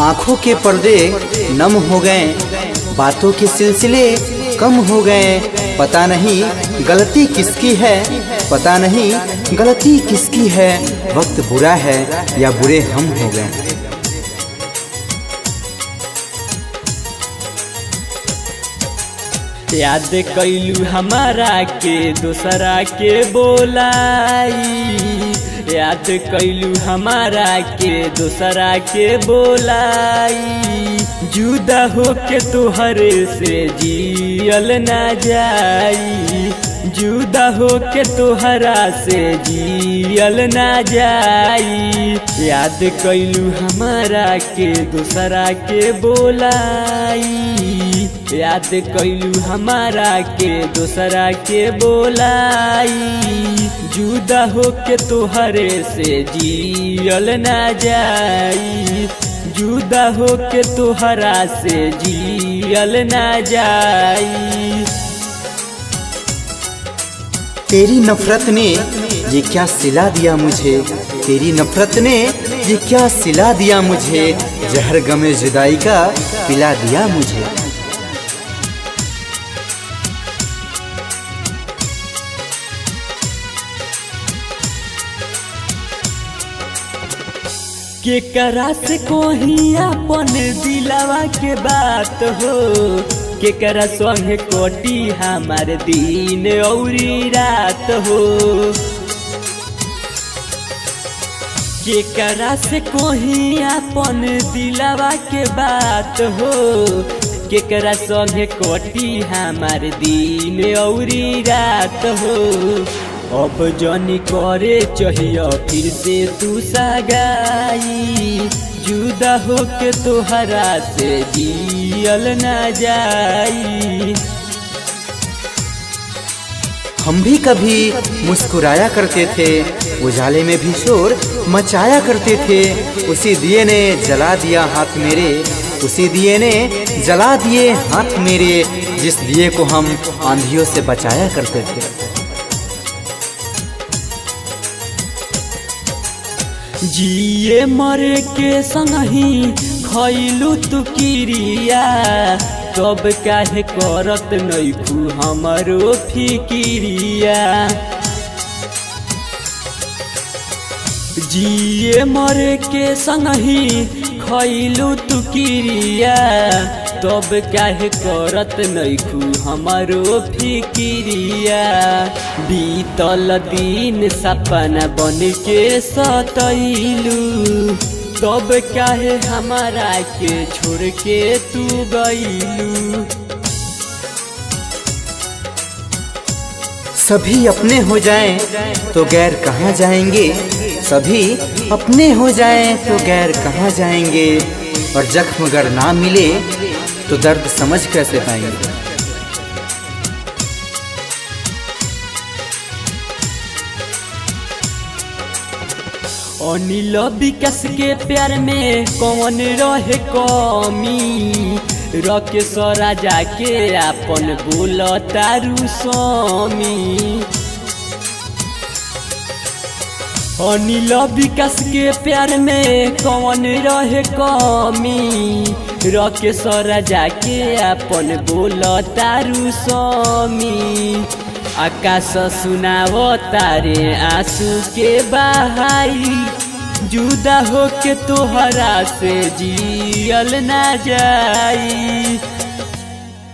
आंखों के पर्दे नम हो गए, बातों के सिलसिले कम हो गए। पता नहीं गलती किसकी है, पता नहीं गलती किसकी है। वक्त बुरा है या बुरे हम हो गए। याद कैलू हमारा के दूसरा के बोलाई, याद कैलू हमारा के दूसरा के बोलाई। जुदा हो के तोहरे से जियल ना जाई, जुदा हो के तोहरा से जियल ना जाई। याद कैलू हमारा के दूसरा के बोलाई, याद कैलू हमारा के दूसरा के बोलाई। जुदा हो के तोहरे से जियल ना जाई, जुदा हो के तोहरा से जियल ना जाई। तेरी नफरत ने ये क्या सिला दिया मुझे, तेरी नफरत ने ये क्या सिला दिया मुझे। जहर गमे जुदाई का पिला दिया मुझे। केकरा से कोही अपन दिलवा के बात हो, केकरा संग कोटी हमार दिन औरी रात हो। केकरा से कोही अपन दिलवा के बात हो, केकरा संग कोटी हमार दिन औरी रात हो। अब जनी करे चाहिए फिर से तू सगाई, जुदा हो के तोहरा से जियल ना जाई। हम भी कभी मुस्कुराया करते थे, उजाले में भी शोर मचाया करते थे। उसी दिए ने जला दिया हाथ मेरे, उसी दिए ने जला दिए हाथ मेरे, जिस दिए को हम आंधियों से बचाया करते थे। जिए मरे के संगही खैलू तू किरिया, तब काहे करत नइखू हमरो फिकिरिया। जिए मरे के संगही खैलू तू किरिया, तब काहे करत नइखू हमरो फिकिरिया। बीतल दिन सपना बन के सतैलू, तब काहे हमारा के छोड़ के तू गईलू। सभी अपने हो जाएं तो गैर कहाँ जाएंगे, सभी अपने हो जाएं तो गैर कहाँ जाएंगे। और जख्म अगर ना मिले तो दर्द समझ कैसे पाएंगे। अनिल विकास के प्यार में कौन रहे कमी, राकेश राजा के अपन बोल तारू स्वामी। अनिल विकास के प्यार में कौन रहे कमी, राकेश राजा के अपन बोल तारू स्वामी। आकाश सुनाव तारे आंसू के बहाई, जुदा हो के तोहरा से जियल ना जाई।